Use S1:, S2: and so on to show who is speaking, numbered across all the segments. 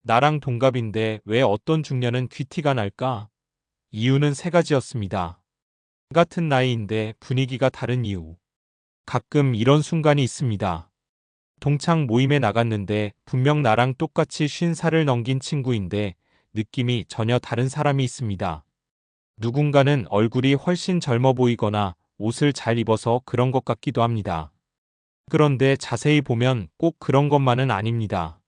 S1: 나랑 동갑인데 왜 어떤 중년은 귀티가 날까? 이유는 세 가지였습니다. 같은 나이인데 분위기가 다른 이유. 가끔 이런 순간이 있습니다. 동창 모임에 나갔는데 분명 나랑 똑같이 50살을 넘긴 친구인데 느낌이 전혀 다른 사람이 있습니다. 누군가는 얼굴이 훨씬 젊어 보이거나 옷을 잘 입어서 그런 것 같기도 합니다. 그런데 자세히 보면 꼭 그런 것만은 아닙니다.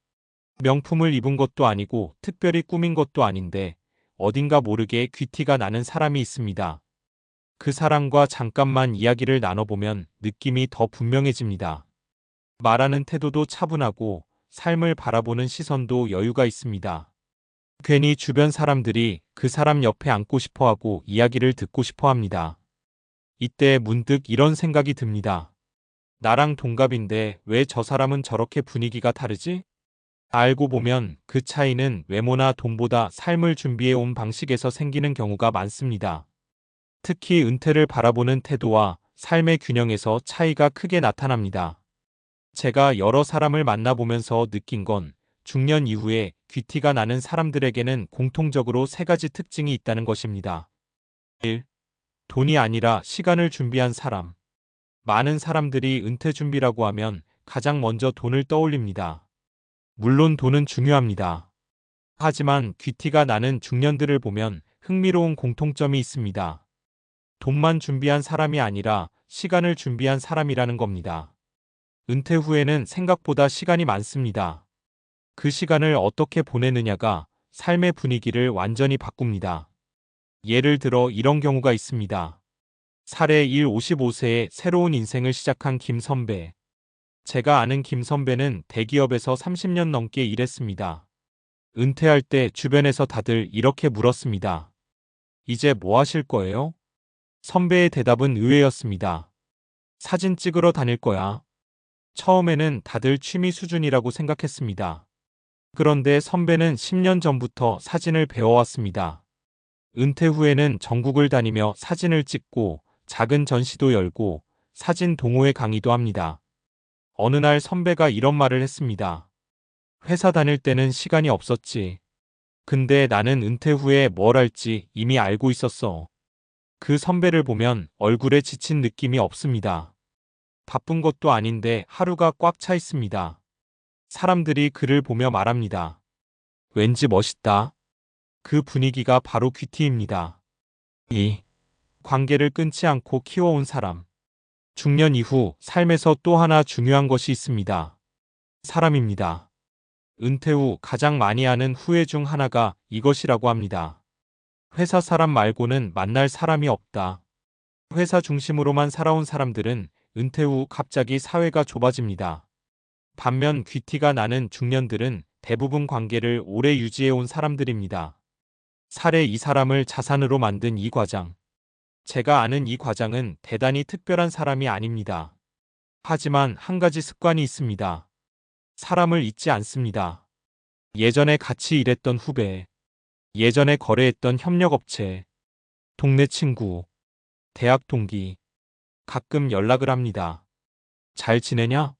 S1: 명품을 입은 것도 아니고 특별히 꾸민 것도 아닌데 어딘가 모르게 귀티가 나는 사람이 있습니다. 그 사람과 잠깐만 이야기를 나눠보면 느낌이 더 분명해집니다. 말하는 태도도 차분하고 삶을 바라보는 시선도 여유가 있습니다. 괜히 주변 사람들이 그 사람 옆에 앉고 싶어 하고 이야기를 듣고 싶어 합니다. 이때 문득 이런 생각이 듭니다. 나랑 동갑인데 왜 저 사람은 저렇게 분위기가 다르지? 알고 보면 그 차이는 외모나 돈보다 삶을 준비해 온 방식에서 생기는 경우가 많습니다. 특히 은퇴를 바라보는 태도와 삶의 균형에서 차이가 크게 나타납니다. 제가 여러 사람을 만나보면서 느낀 건 중년 이후에 귀티가 나는 사람들에게는 공통적으로 세 가지 특징이 있다는 것입니다. 1. 돈이 아니라 시간을 준비한 사람. 많은 사람들이 은퇴 준비라고 하면 가장 먼저 돈을 떠올립니다. 물론 돈은 중요합니다. 하지만 귀티가 나는 중년들을 보면 흥미로운 공통점이 있습니다. 돈만 준비한 사람이 아니라 시간을 준비한 사람이라는 겁니다. 은퇴 후에는 생각보다 시간이 많습니다. 그 시간을 어떻게 보내느냐가 삶의 분위기를 완전히 바꿉니다. 예를 들어 이런 경우가 있습니다. 사례 1 55세에 새로운 인생을 시작한 김 선배. 제가 아는 김 선배는 대기업에서 30년 넘게 일했습니다. 은퇴할 때 주변에서 다들 이렇게 물었습니다. 이제 뭐 하실 거예요? 선배의 대답은 의외였습니다. 사진 찍으러 다닐 거야. 처음에는 다들 취미 수준이라고 생각했습니다. 그런데 선배는 10년 전부터 사진을 배워왔습니다. 은퇴 후에는 전국을 다니며 사진을 찍고 작은 전시도 열고 사진 동호회 강의도 합니다. 어느 날 선배가 이런 말을 했습니다. 회사 다닐 때는 시간이 없었지. 근데 나는 은퇴 후에 뭘 할지 이미 알고 있었어. 그 선배를 보면 얼굴에 지친 느낌이 없습니다. 바쁜 것도 아닌데 하루가 꽉 차 있습니다. 사람들이 그를 보며 말합니다. 왠지 멋있다. 그 분위기가 바로 귀티입니다. 2. 관계를 끊지 않고 키워온 사람. 중년 이후 삶에서 또 하나 중요한 것이 있습니다. 사람입니다. 은퇴 후 가장 많이 하는 후회 중 하나가 이것이라고 합니다. 회사 사람 말고는 만날 사람이 없다. 회사 중심으로만 살아온 사람들은 은퇴 후 갑자기 사회가 좁아집니다. 반면 귀티가 나는 중년들은 대부분 관계를 오래 유지해온 사람들입니다. 사례 이 사람을 자산으로 만든 이 과장. 제가 아는 이 과장은 대단히 특별한 사람이 아닙니다. 하지만 한 가지 습관이 있습니다. 사람을 잊지 않습니다. 예전에 같이 일했던 후배, 예전에 거래했던 협력업체, 동네 친구, 대학 동기, 가끔 연락을 합니다. 잘 지내냐?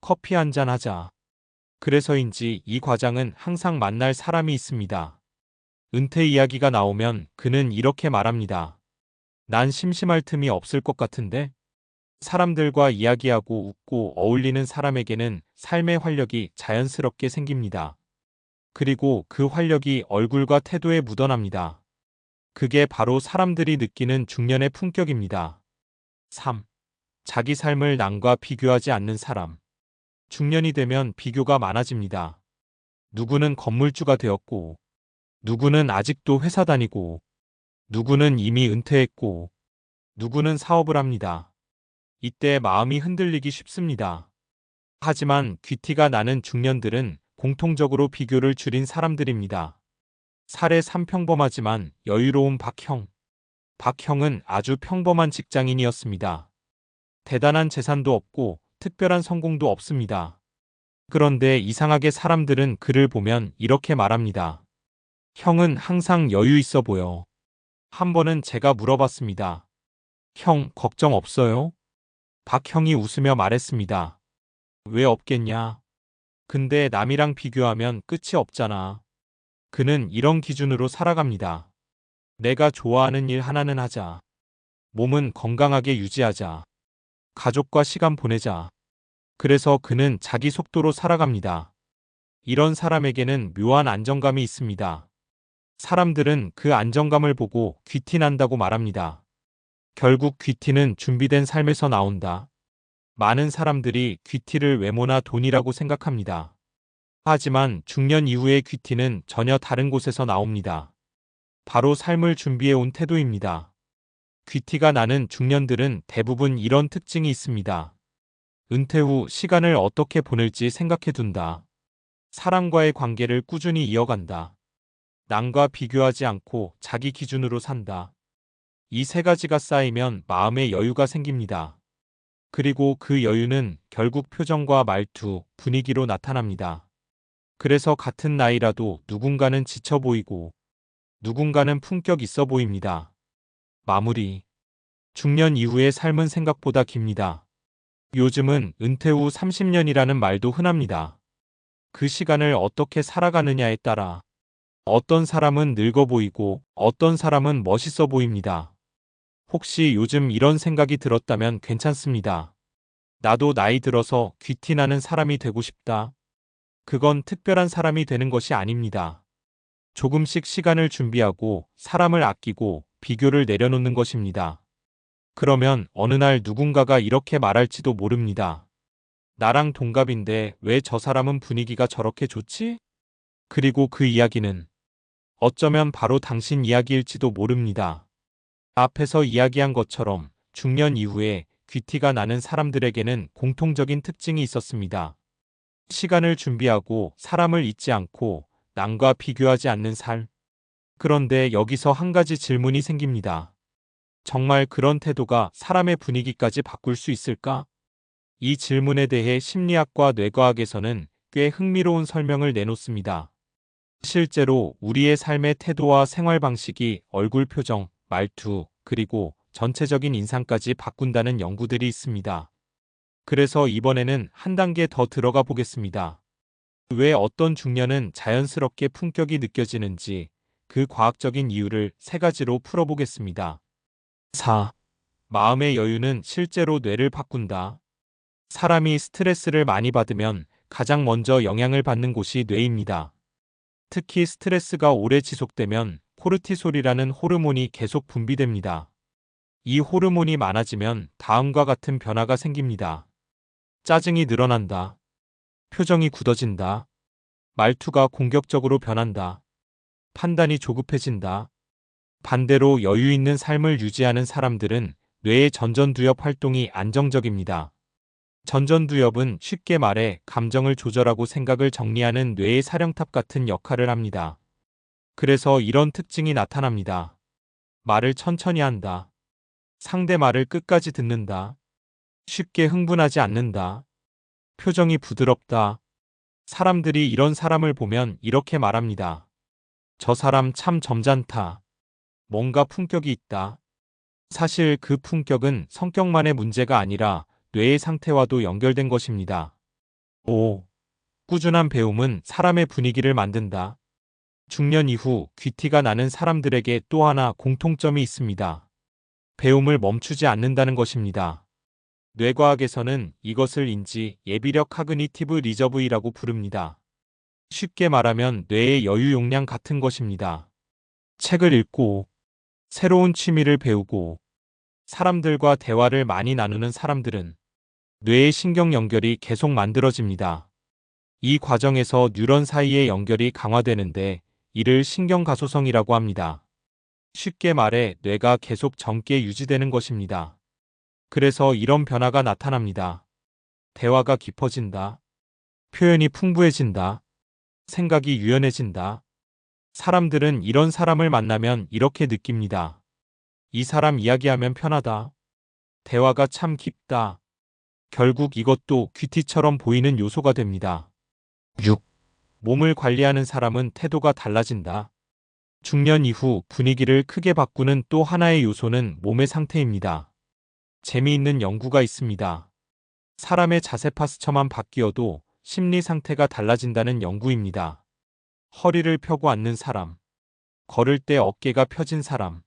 S1: 커피 한잔 하자. 그래서인지 이 과장은 항상 만날 사람이 있습니다. 은퇴 이야기가 나오면 그는 이렇게 말합니다. 난 심심할 틈이 없을 것 같은데? 사람들과 이야기하고 웃고 어울리는 사람에게는 삶의 활력이 자연스럽게 생깁니다. 그리고 그 활력이 얼굴과 태도에 묻어납니다. 그게 바로 사람들이 느끼는 중년의 품격입니다. 3. 자기 삶을 남과 비교하지 않는 사람. 중년이 되면 비교가 많아집니다. 누구는 건물주가 되었고, 누구는 아직도 회사 다니고, 누구는 이미 은퇴했고, 누구는 사업을 합니다. 이때 마음이 흔들리기 쉽습니다. 하지만 귀티가 나는 중년들은 공통적으로 비교를 줄인 사람들입니다. 사례 3 평범하지만 여유로운 박형. 박형은 아주 평범한 직장인이었습니다. 대단한 재산도 없고 특별한 성공도 없습니다. 그런데 이상하게 사람들은 그를 보면 이렇게 말합니다. 형은 항상 여유 있어 보여. 한 번은 제가 물어봤습니다. 형, 걱정 없어요? 박형이 웃으며 말했습니다. 왜 없겠냐? 근데 남이랑 비교하면 끝이 없잖아. 그는 이런 기준으로 살아갑니다. 내가 좋아하는 일 하나는 하자. 몸은 건강하게 유지하자. 가족과 시간 보내자. 그래서 그는 자기 속도로 살아갑니다. 이런 사람에게는 묘한 안정감이 있습니다. 사람들은 그 안정감을 보고 귀티난다고 말합니다. 결국 귀티는 준비된 삶에서 나온다. 많은 사람들이 귀티를 외모나 돈이라고 생각합니다. 하지만 중년 이후의 귀티는 전혀 다른 곳에서 나옵니다. 바로 삶을 준비해 온 태도입니다. 귀티가 나는 중년들은 대부분 이런 특징이 있습니다. 은퇴 후 시간을 어떻게 보낼지 생각해 둔다. 사람과의 관계를 꾸준히 이어간다. 남과 비교하지 않고 자기 기준으로 산다. 이 세 가지가 쌓이면 마음의 여유가 생깁니다. 그리고 그 여유는 결국 표정과 말투, 분위기로 나타납니다. 그래서 같은 나이라도 누군가는 지쳐 보이고 누군가는 품격 있어 보입니다. 마무리. 중년 이후의 삶은 생각보다 깁니다. 요즘은 은퇴 후 30년이라는 말도 흔합니다. 그 시간을 어떻게 살아가느냐에 따라 어떤 사람은 늙어 보이고 어떤 사람은 멋있어 보입니다. 혹시 요즘 이런 생각이 들었다면 괜찮습니다. 나도 나이 들어서 귀티나는 사람이 되고 싶다. 그건 특별한 사람이 되는 것이 아닙니다. 조금씩 시간을 준비하고 사람을 아끼고 비교를 내려놓는 것입니다. 그러면 어느 날 누군가가 이렇게 말할지도 모릅니다. 나랑 동갑인데 왜 저 사람은 분위기가 저렇게 좋지? 그리고 그 이야기는 어쩌면 바로 당신 이야기일지도 모릅니다. 앞에서 이야기한 것처럼 중년 이후에 귀티가 나는 사람들에게는 공통적인 특징이 있었습니다. 시간을 준비하고 사람을 잊지 않고 남과 비교하지 않는 삶. 그런데 여기서 한 가지 질문이 생깁니다. 정말 그런 태도가 사람의 분위기까지 바꿀 수 있을까? 이 질문에 대해 심리학과 뇌과학에서는 꽤 흥미로운 설명을 내놓습니다. 실제로 우리의 삶의 태도와 생활 방식이 얼굴 표정, 말투, 그리고 전체적인 인상까지 바꾼다는 연구들이 있습니다. 그래서 이번에는 한 단계 더 들어가 보겠습니다. 왜 어떤 중년은 자연스럽게 품격이 느껴지는지 그 과학적인 이유를 세 가지로 풀어보겠습니다. 4. 마음의 여유는 실제로 뇌를 바꾼다. 사람이 스트레스를 많이 받으면 가장 먼저 영향을 받는 곳이 뇌입니다. 특히 스트레스가 오래 지속되면 코르티솔이라는 호르몬이 계속 분비됩니다. 이 호르몬이 많아지면 다음과 같은 변화가 생깁니다. 짜증이 늘어난다. 표정이 굳어진다. 말투가 공격적으로 변한다. 판단이 조급해진다. 반대로 여유 있는 삶을 유지하는 사람들은 뇌의 전전두엽 활동이 안정적입니다. 전전두엽은 쉽게 말해 감정을 조절하고 생각을 정리하는 뇌의 사령탑 같은 역할을 합니다. 그래서 이런 특징이 나타납니다. 말을 천천히 한다. 상대 말을 끝까지 듣는다. 쉽게 흥분하지 않는다. 표정이 부드럽다. 사람들이 이런 사람을 보면 이렇게 말합니다. 저 사람 참 점잖다. 뭔가 품격이 있다. 사실 그 품격은 성격만의 문제가 아니라 뇌의 상태와도 연결된 것입니다. 5. 꾸준한 배움은 사람의 분위기를 만든다. 중년 이후 귀티가 나는 사람들에게 또 하나 공통점이 있습니다. 배움을 멈추지 않는다는 것입니다. 뇌과학에서는 이것을 인지 예비력 카그니티브 리저브이라고 부릅니다. 쉽게 말하면 뇌의 여유 용량 같은 것입니다. 책을 읽고, 새로운 취미를 배우고, 사람들과 대화를 많이 나누는 사람들은 뇌의 신경 연결이 계속 만들어집니다. 이 과정에서 뉴런 사이의 연결이 강화되는데 이를 신경가소성이라고 합니다. 쉽게 말해 뇌가 계속 젊게 유지되는 것입니다. 그래서 이런 변화가 나타납니다. 대화가 깊어진다. 표현이 풍부해진다. 생각이 유연해진다. 사람들은 이런 사람을 만나면 이렇게 느낍니다. 이 사람 이야기하면 편하다. 대화가 참 깊다. 결국 이것도 귀티처럼 보이는 요소가 됩니다. 6. 몸을 관리하는 사람은 태도가 달라진다. 중년 이후 분위기를 크게 바꾸는 또 하나의 요소는 몸의 상태입니다. 재미있는 연구가 있습니다. 사람의 자세 파스처만 바뀌어도 심리 상태가 달라진다는 연구입니다. 허리를 펴고 앉는 사람, 걸을 때 어깨가 펴진 사람.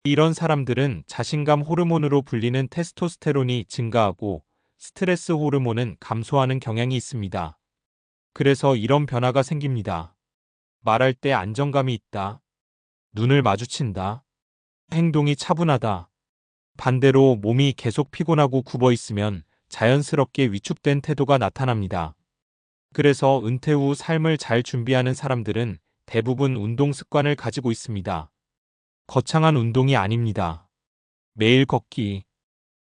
S1: 이런 사람들은 자신감 호르몬으로 불리는 테스토스테론이 증가하고 스트레스 호르몬은 감소하는 경향이 있습니다. 그래서 이런 변화가 생깁니다. 말할 때 안정감이 있다. 눈을 마주친다. 행동이 차분하다. 반대로 몸이 계속 피곤하고 굽어 있으면 자연스럽게 위축된 태도가 나타납니다. 그래서 은퇴 후 삶을 잘 준비하는 사람들은 대부분 운동 습관을 가지고 있습니다. 거창한 운동이 아닙니다. 매일 걷기,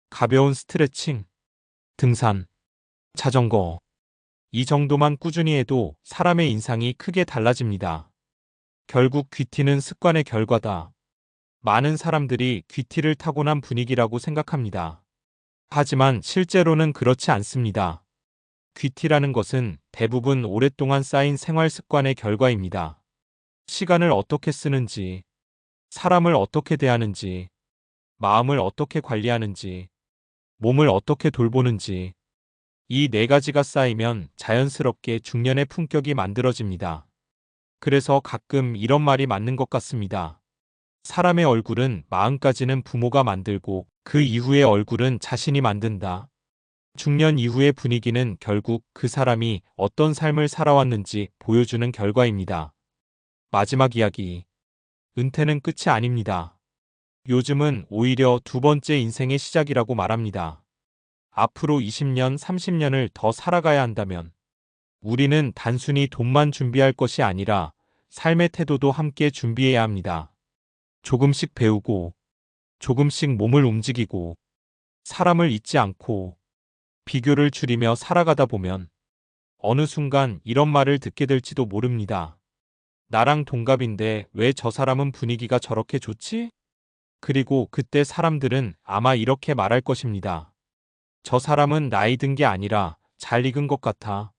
S1: 가벼운 스트레칭, 등산, 자전거. 이 정도만 꾸준히 해도 사람의 인상이 크게 달라집니다. 결국 귀티는 습관의 결과다. 많은 사람들이 귀티를 타고난 분위기라고 생각합니다. 하지만 실제로는 그렇지 않습니다. 귀티라는 것은 대부분 오랫동안 쌓인 생활 습관의 결과입니다. 시간을 어떻게 쓰는지, 사람을 어떻게 대하는지, 마음을 어떻게 관리하는지, 몸을 어떻게 돌보는지, 이 네 가지가 쌓이면 자연스럽게 중년의 품격이 만들어집니다. 그래서 가끔 이런 말이 맞는 것 같습니다. 사람의 얼굴은 마음까지는 부모가 만들고 그 이후의 얼굴은 자신이 만든다. 중년 이후의 분위기는 결국 그 사람이 어떤 삶을 살아왔는지 보여주는 결과입니다. 마지막 이야기. 은퇴는 끝이 아닙니다. 요즘은 오히려 두 번째 인생의 시작이라고 말합니다. 앞으로 20년, 30년을 더 살아가야 한다면 우리는 단순히 돈만 준비할 것이 아니라 삶의 태도도 함께 준비해야 합니다. 조금씩 배우고, 조금씩 몸을 움직이고, 사람을 잊지 않고, 비교를 줄이며 살아가다 보면 어느 순간 이런 말을 듣게 될지도 모릅니다. 나랑 동갑인데 왜 저 사람은 분위기가 저렇게 좋지? 그리고 그때 사람들은 아마 이렇게 말할 것입니다. 저 사람은 나이 든 게 아니라 잘 익은 것 같아.